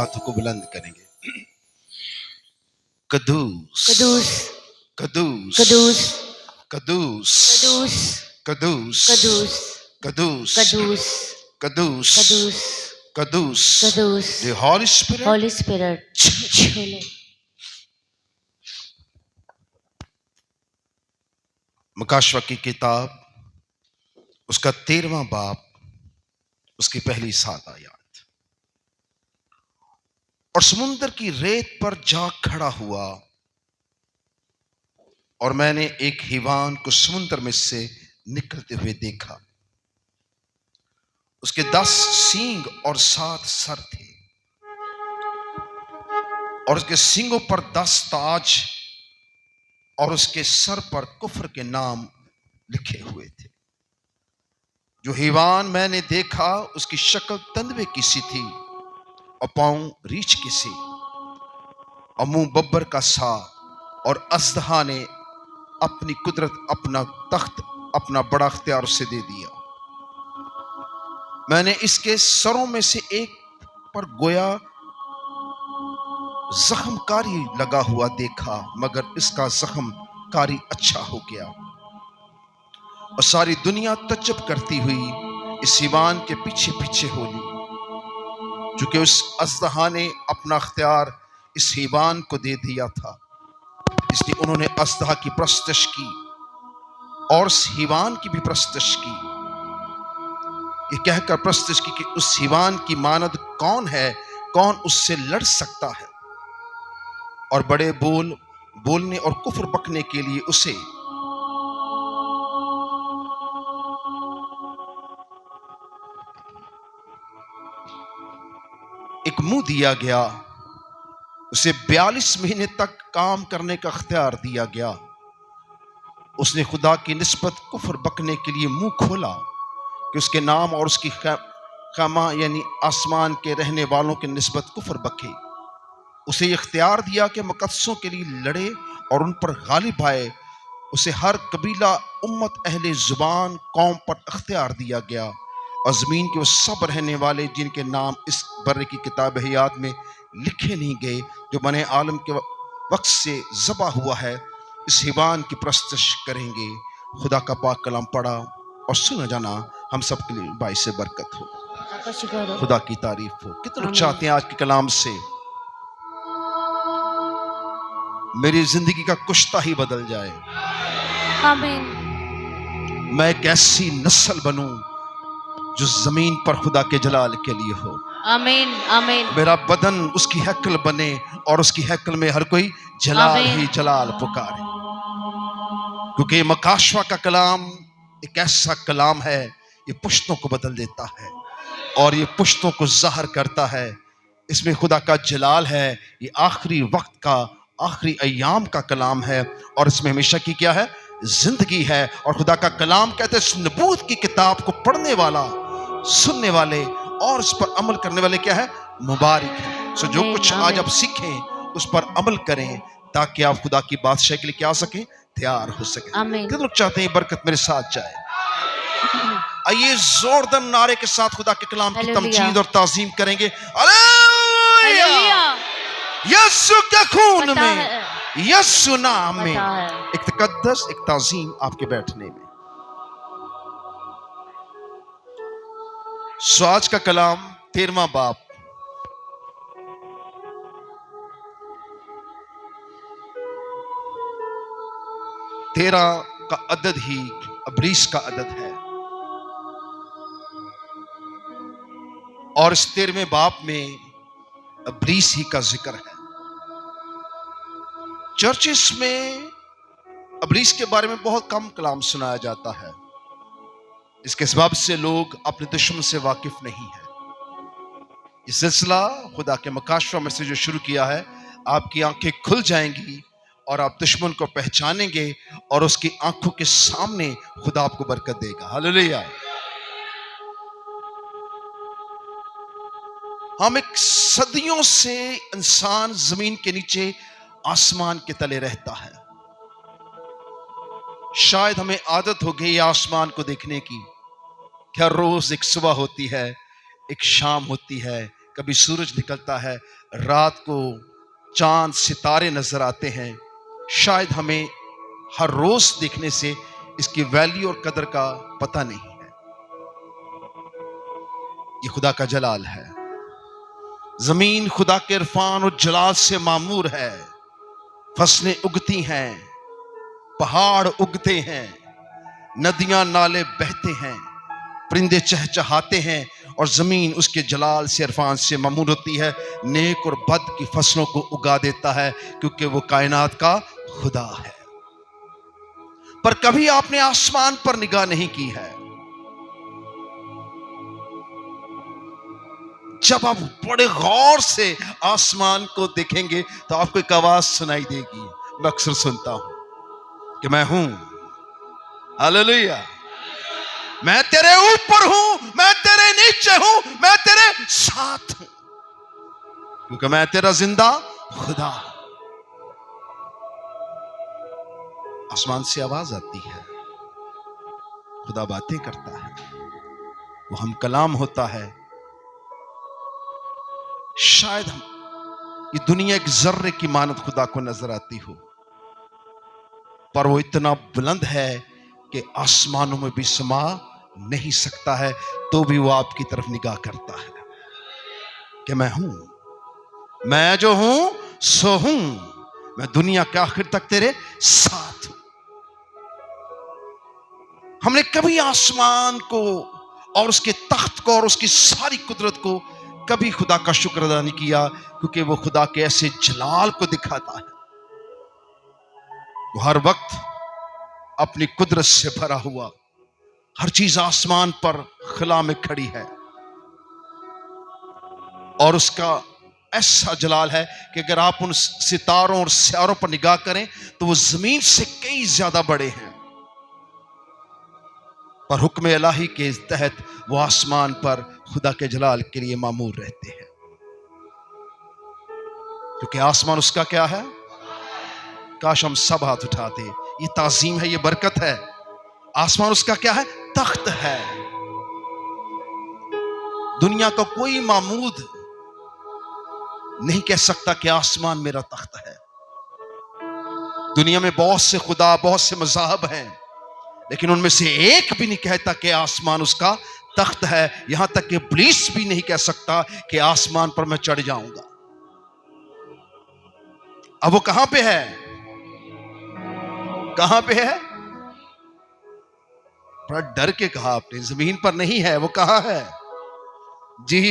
ہاتھوں کو بلند کریں گے. قدوس قدوس قدوس قدوس قدوس قدوس قدوس قدوس قدوس قدوس قدوس قدوس قدوس. قدوس. The Holy Spirit. Holy Spirit. Chole. مکاشوہ کی کتاب اس کا 13واں باب اس کی پہلی 7 آیات. اور سمندر کی ریت پر جا کھڑا ہوا اور میں نے ایک حیوان کو سمندر میں سے نکلتے ہوئے دیکھا. اس کے 10 سینگ اور 7 سر تھے اور اس کے سینگوں پر 10 تاج اور اس کے سر پر کفر کے نام لکھے ہوئے تھے. جو حیوان میں نے دیکھا اس کی شکل تندوے کی سی تھی اور پاؤں ریچھ کی سی اور منہ ببر کا سا. اور اژدہا نے اپنی قدرت اپنا تخت اپنا بڑا اختیار اسے دے دیا. میں نے اس کے سروں میں سے ایک پر گویا زخم کاری لگا ہوا دیکھا مگر اس کا زخم کاری اچھا ہو گیا. اور ساری دنیا تعجب کرتی ہوئی اس حیوان کے پیچھے پیچھے ہو لی چونکہ اس اژدہا نے اپنا اختیار اس حیوان کو دے دیا تھا. اس لیے انہوں نے اژدہا کی پرستش کی اور اس حیوان کی بھی پرستش کی. یہ کہہ کر پرستش کی کہ اس حیوان کی مانند کون ہے, کون اس سے لڑ سکتا ہے. اور بڑے بولنے اور کفر بکنے کے لیے اسے ایک منہ دیا گیا. اسے 42 مہینے تک کام کرنے کا اختیار دیا گیا. اس نے خدا کی نسبت کفر بکنے کے لیے منہ کھولا کہ اس کے نام اور اس کی خیمہ یعنی آسمان کے رہنے والوں کی نسبت کفر بکے. اسے یہ اختیار دیا کہ مقدسوں کے لیے لڑے اور ان پر غالب آئے. اسے ہر قبیلہ امت اہل زبان قوم پر اختیار دیا گیا. اور زمین کے وہ سب رہنے والے جن کے نام اس برے کی کتاب حیات میں لکھے نہیں گئے جو بنے عالم کے وقت سے ذبح ہوا ہے اس حیوان کی پرستش کریں گے. خدا کا پاک کلام پڑھا اور سنا جانا ہم سب کے لیے باعث برکت ہو. آپ کا شکر ہو. خدا کی تعریف ہو. کتنے لوگ آمین. چاہتے ہیں آج کے کلام سے میری زندگی کا کشتہ ہی بدل جائے, آمین. میں ایک ایسی نسل بنوں جو زمین پر خدا کے جلال کے لیے ہو. آمین. آمین. میرا بدن اس کی ہیکل بنے اور اس کی ہیکل میں ہر کوئی جلال آمین. ہی جلال پکارے. کیونکہ یہ مکاشوہ کا کلام ایک ایسا کلام ہے یہ پشتوں کو بدل دیتا ہے اور یہ پشتوں کو ظاہر کرتا ہے. اس میں خدا کا جلال ہے. یہ آخری وقت کا آخری ایام کا کلام ہے اور اس میں ہمیشہ کی کیا ہے زندگی ہے. اور خدا کا کلام کہتے ہیں اس نبوت کی کتاب کو پڑھنے والا سننے والے اور اس پر عمل کرنے والے کیا ہے مبارک ہے. سو جو کچھ آج آپ سیکھیں اس پر عمل کریں تاکہ آپ خدا کی بادشاہی کے لیے کیا ہو سکیں تیار ہو سکیں. آمین. کتنے لوگ چاہتے ہیں برکت میرے ساتھ جائے؟ آئیے زوردار نعرے کے ساتھ خدا کے کلام کی تمجید اور تعظیم کریں گے. ہلیلویا. یسوع کے خون پتہ میں ہے. یسوع نام میں پتہ ہے. ایک تقدس ایک تعظیم آپ کے بیٹھنے میں. سو آج کا کلام 13واں باب تیرہ کا عدد ہی ابلیس کا عدد ہے اور اس 13ویں باب میں ابلیس ہی کا ذکر ہے. چرچز میں ابلیس کے بارے میں بہت کم کلام سنایا جاتا ہے. اس کے سبب سے لوگ اپنے دشمن سے واقف نہیں ہیں. یہ سلسلہ خدا کے مکاشفہ میں سے جو شروع کیا ہے آپ کی آنکھیں کھل جائیں گی اور آپ دشمن کو پہچانیں گے اور اس کی آنکھوں کے سامنے خدا آپ کو برکت دے گا. ہلیلویا. ہم ایک صدیوں سے انسان زمین کے نیچے آسمان کے تلے رہتا ہے. شاید ہمیں عادت ہو گئی آسمان کو دیکھنے کی کہ ہر روز ایک صبح ہوتی ہے ایک شام ہوتی ہے کبھی سورج نکلتا ہے، رات کو چاند ستارے نظر آتے ہیں، شاید ہمیں ہر روز دیکھنے سے اس کی ویلیو اور قدر کا پتہ نہیں ہے۔ یہ خدا کا جلال ہے۔ زمین خدا کے عرفان اور جلال سے معمور ہے۔ فصلیں اگتی ہیں، پہاڑ اگتے ہیں، ندیاں نالے بہتے ہیں، پرندے چہچہاتے ہیں، اور زمین اس کے جلال سے عرفان سے معمور ہوتی ہے۔ نیک اور بد کی فصلوں کو اگا دیتا ہے، کیونکہ وہ کائنات کا خدا ہے۔ پر کبھی آپ نے آسمان پر نگاہ نہیں کی ہے؟ جب آپ بڑے غور سے آسمان کو دیکھیں گے تو آپ کو ایک آواز سنائی دے گی، میں اکثر سنتا ہوں کہ میں ہوں، ہاللیلویا، میں تیرے اوپر ہوں، میں تیرے نیچے ہوں، میں تیرے ساتھ ہوں، کیونکہ میں تیرا زندہ خدا ہوں۔ آسمان سے آواز آتی ہے، خدا باتیں کرتا ہے، وہ ہم کلام ہوتا ہے۔ شاید یہ دنیا ایک ذرے کی مانند خدا کو نظر آتی ہو، پر وہ اتنا بلند ہے کہ آسمانوں میں بھی سما نہیں سکتا ہے، تو بھی وہ آپ کی طرف نگاہ کرتا ہے کہ میں ہوں، میں جو ہوں سو ہوں، میں دنیا کے آخر تک تیرے ساتھ ہوں۔ ہم نے کبھی آسمان کو اور اس کے تخت کو اور اس کی ساری قدرت کو کبھی خدا کا شکر ادا نہیں کیا، کیونکہ وہ خدا کے ایسے جلال کو دکھاتا ہے۔ وہ ہر وقت اپنی قدرت سے بھرا ہوا، ہر چیز آسمان پر خلا میں کھڑی ہے، اور اس کا ایسا جلال ہے کہ اگر آپ ان ستاروں اور سیاروں پر نگاہ کریں تو وہ زمین سے کئی زیادہ بڑے ہیں، پر حکم الہی کے تحت وہ آسمان پر خدا کے جلال کے لیے معمور رہتے ہیں، کیونکہ آسمان اس کا کیا ہے؟ کاش ہم سب ہاتھ اٹھاتے۔ یہ تعظیم ہے، یہ برکت ہے۔ آسمان اس کا کیا ہے؟ تخت ہے۔ دنیا کا کوئی معمود نہیں کہہ سکتا کہ آسمان میرا تخت ہے۔ دنیا میں بہت سے خدا، بہت سے مذاہب ہیں، لیکن ان میں سے ایک بھی نہیں کہتا کہ آسمان اس کا تخت ہے۔ یہاں تک کہ ابلیس بھی نہیں کہہ سکتا کہ آسمان پر میں چڑھ جاؤں گا۔ اب وہ کہاں پہ ہے؟ کہاں پہ ہے؟ بڑا ڈر کے کہا آپ نے، زمین پر نہیں ہے، وہ کہاں ہے؟ جی،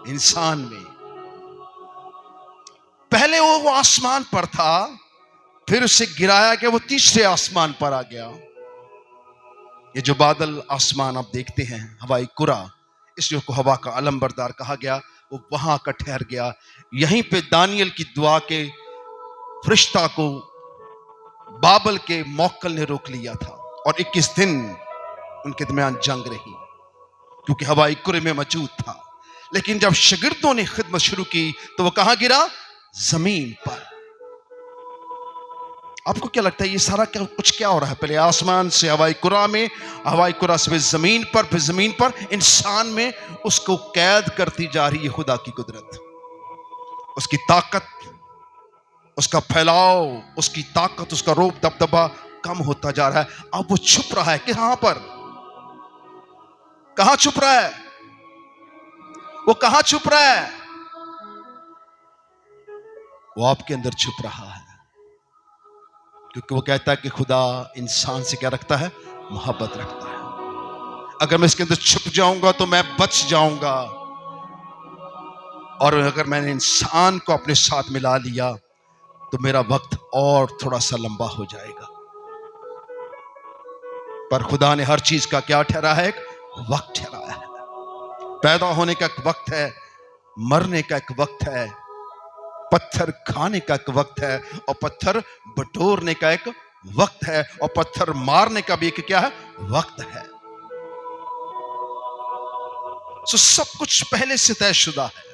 انسان میں۔ پہلے وہ آسمان پر تھا، پھر اسے گرایا کہ وہ تیسرے آسمان پر آ گیا۔ یہ جو بادل آسمان آپ دیکھتے ہیں، ہوائی کرہ، اس جو کو ہوا کا علم بردار کہا گیا، وہ وہاں کا ٹھہر گیا۔ یہیں پہ دانیل کی دعا کے فرشتہ کو بابل کے موکل نے روک لیا تھا، اور 21 دن ان کے درمیان جنگ رہی، کیونکہ ہوائی کرے میں موجود تھا۔ لیکن جب شاگردوں نے خدمت شروع کی تو وہ کہاں گرا؟ زمین پر۔ آپ کو کیا لگتا ہے یہ سارا کچھ کیا ہو رہا ہے؟ پہلے آسمان سے ہوائی کرہ میں، ہوائی کرہ سے زمین پر، پھر زمین پر انسان میں، اس کو قید کرتی جا رہی ہے خدا کی قدرت، اس کی طاقت، اس کا پھیلاؤ، اس کی طاقت، اس کا روب دبدبا کم ہوتا جا رہا ہے۔ اب وہ چھپ رہا ہے کہاں پر؟ کہاں چھپ رہا ہے؟ وہ کہاں چھپ رہا ہے؟ وہ آپ کے اندر چھپ رہا ہے، کیونکہ وہ کہتا ہے کہ خدا انسان سے کیا رکھتا ہے؟ محبت رکھتا ہے۔ اگر میں اس کے اندر چھپ جاؤں گا تو میں بچ جاؤں گا، اور اگر میں نے انسان کو اپنے ساتھ ملا لیا تو میرا وقت اور تھوڑا سا لمبا ہو جائے گا۔ پر خدا نے ہر چیز کا کیا ٹھہرا ہے؟ ایک وقت ٹھہرایا ہے۔ پیدا ہونے کا ایک وقت ہے، مرنے کا ایک وقت ہے، پتھر کھانے کا ایک وقت ہے، اور پتھر بٹورنے کا ایک وقت ہے، اور پتھر مارنے کا بھی ایک کیا ہے؟ وقت ہے۔ سب کچھ پہلے سے طے شدہ ہے۔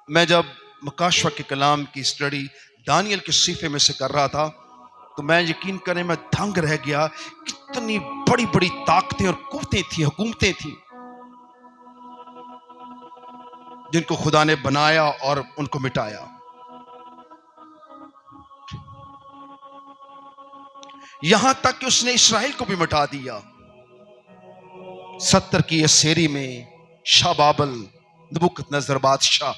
میں جب مکاشفہ کے کلام کی اسٹڈی دانیل کے صحیفے میں سے کر رہا تھا تو میں یقین کریں میں دھنگ رہ گیا، کتنی بڑی بڑی طاقتیں اور قوتیں تھیں، حکومتیں تھیں، جن کو خدا نے بنایا اور ان کو مٹایا. یہاں تک کہ اس نے اسرائیل کو بھی مٹا دیا. 70 کی اسیری میں شاہ بابل نبوکت نظر بادشاہ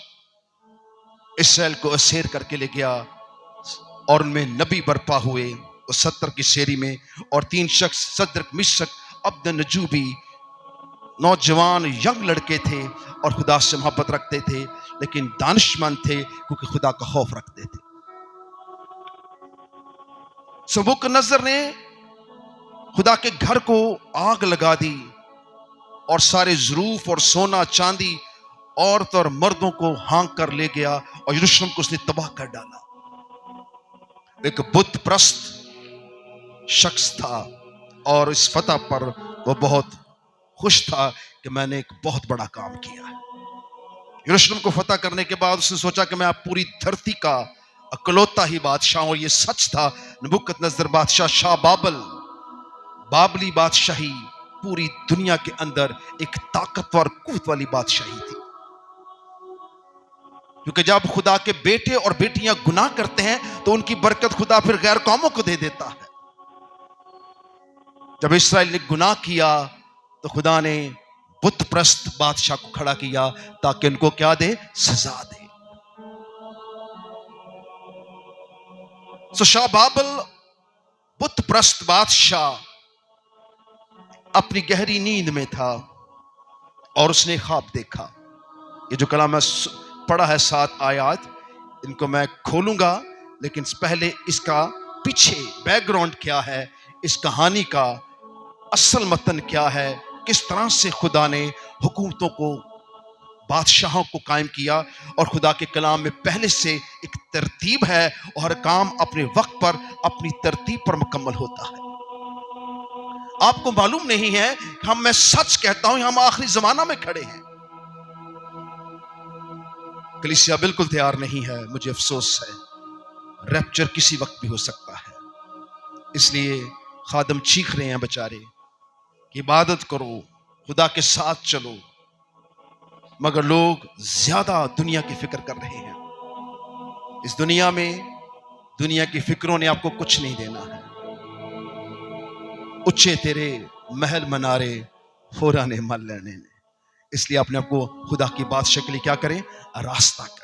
اسرائیل کو اسیر کر کے لے گیا اور ان میں نبی برپا ہوئے. وہ 70 کی سیری میں اور 3 شخص صدرک مشک عبد نجوبی نوجوان ینگ لڑکے تھے اور خدا سے محبت رکھتے تھے لیکن دانشمند تھے کیونکہ خدا کا خوف رکھتے تھے. نبوکت نظر نے خدا کے گھر کو آگ لگا دی اور سارے ظروف اور سونا چاندی عورت اور مردوں کو ہانک کر لے گیا اور یروشلم کو اس نے تباہ کر ڈالا. ایک بت پرست شخص تھا اور اس فتح پر وہ بہت خوش تھا کہ میں نے ایک بہت بڑا کام کیا ہے. یروشلم کو فتح کرنے کے بعد اس نے سوچا کہ میں اب پوری دھرتی کا اکلوتا ہی بادشاہ ہوں. اور یہ سچ تھا. نبوکت نظر بادشاہ شاہ بابل بابلی بادشاہی پوری دنیا کے اندر ایک طاقتور قوت والی بادشاہی تھی، کیونکہ جب خدا کے بیٹے اور بیٹیاں گناہ کرتے ہیں تو ان کی برکت خدا پھر غیر قوموں کو دے دیتا ہے. جب اسرائیل نے گناہ کیا تو خدا نے بت پرست بادشاہ کو کھڑا کیا تاکہ ان کو کیا دے؟ سزا دے. شاہ بابل بت پرست بادشاہ اپنی گہری نیند میں تھا اور اس نے خواب دیکھا. یہ جو کلام میں پڑھا ہے 7 آیات، ان کو میں کھولوں گا لیکن پہلے اس کا پیچھے بیک گراؤنڈ کیا ہے، اس کہانی کا اصل متن کیا ہے، کس طرح سے خدا نے حکومتوں کو بادشاہوں کو قائم کیا. اور خدا کے کلام میں پہلے سے ایک ترتیب ہے اور ہر کام اپنے وقت پر اپنی ترتیب پر مکمل ہوتا ہے. آپ کو معلوم نہیں ہے، میں سچ کہتا ہوں ہم آخری زمانہ میں کھڑے ہیں. کلیسیا بالکل تیار نہیں ہے، مجھے افسوس ہے. ریپچر کسی وقت بھی ہو سکتا ہے. اس لیے خادم چیخ رہے ہیں بیچارے کہ عبادت کرو، خدا کے ساتھ چلو، مگر لوگ زیادہ دنیا کی فکر کر رہے ہیں. اس دنیا میں دنیا کی فکروں نے آپ کو کچھ نہیں دینا ہے. اچھے تیرے محل منارے فورانے مل لینے نے. اس لیے اپنے آپ کو خدا کی بادشاہ کے لیے کیا کریں؟ راستہ کریں.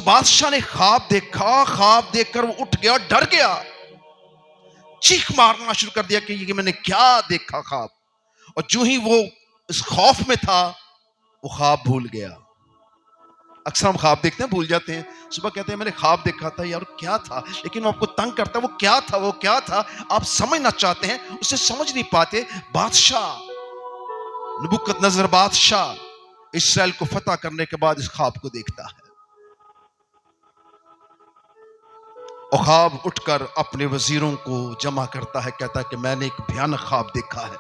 بادشاہ نے خواب دیکھا. خواب دیکھ کر وہ اٹھ گیا، ڈر گیا، چیخ مارنا شروع کر دیا کہ یہ میں نے کیا دیکھا خواب. اور جو ہی وہ اس خوف میں تھا وہ خواب بھول گیا. اکثر ہم خواب دیکھتے ہیں بھول جاتے ہیں. صبح کہتے ہیں میں نے خواب دیکھا تھا، یار کیا تھا، لیکن وہ آپ کو تنگ کرتا ہے. وہ کیا تھا، وہ کیا تھا، آپ سمجھنا چاہتے ہیں، اسے سمجھ نہیں پاتے. بادشاہ نبوکت نظر بادشاہ اسرائیل کو فتح کرنے کے بعد اس خواب کو دیکھتا ہے اور خواب اٹھ کر اپنے وزیروں کو جمع کرتا ہے. کہتا ہے کہ میں نے ایک بھیانک خواب دیکھا ہے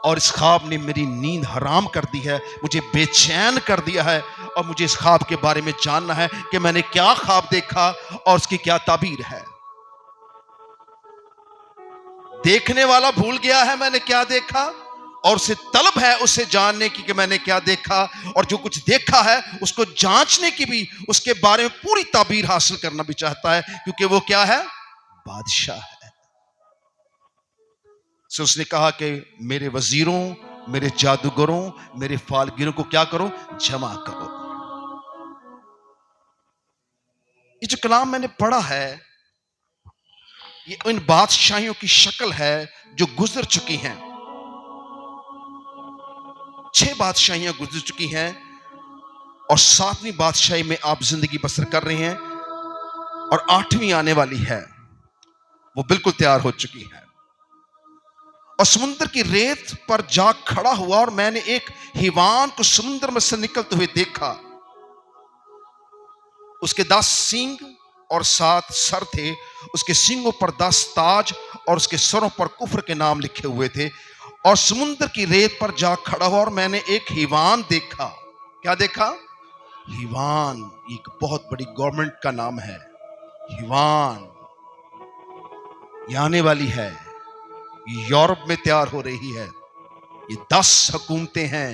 اور اس خواب نے میری نیند حرام کر دی ہے، مجھے بے چین کر دیا ہے، اور مجھے اس خواب کے بارے میں جاننا ہے کہ میں نے کیا خواب دیکھا اور اس کی کیا تعبیر ہے. دیکھنے والا بھول گیا ہے میں نے کیا دیکھا، اور اسے طلب ہے اسے جاننے کی کہ میں نے کیا دیکھا، اور جو کچھ دیکھا ہے اس کو جانچنے کی بھی، اس کے بارے میں پوری تعبیر حاصل کرنا بھی چاہتا ہے، کیونکہ وہ کیا ہے؟ بادشاہ ہے. اس نے کہا کہ میرے وزیروں، میرے جادوگروں، میرے فالگیروں کو کیا کرو؟ جمع کرو. یہ جو کلام میں نے پڑھا ہے یہ ان بادشاہیوں کی شکل ہے جو گزر چکی ہیں. 6 بادشاہیاں گزر چکی ہیں اور 7ویں بادشاہی میں آپ زندگی بسر کر رہے ہیں اور 8ویں آنے والی ہے، وہ بالکل تیار ہو چکی ہے. اور سمندر کی ریت پر جا کھڑا ہوا اور میں نے ایک حیوان کو سمندر میں سے نکلتے ہوئے دیکھا. اس کے 10 سینگ اور 7 سر تھے. اس کے سینگوں پر 10 تاج اور اس کے سروں پر کفر کے نام لکھے ہوئے تھے. اور سمندر کی ریت پر جا کھڑا ہوا اور میں نے ایک حیوان دیکھا. کیا دیکھا؟ حیوان. ایک بہت بڑی گورنمنٹ کا نام ہے حیوان. یہ آنے والی ہے، یورپ میں تیار ہو رہی ہے. یہ 10 حکومتیں ہیں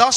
10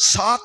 7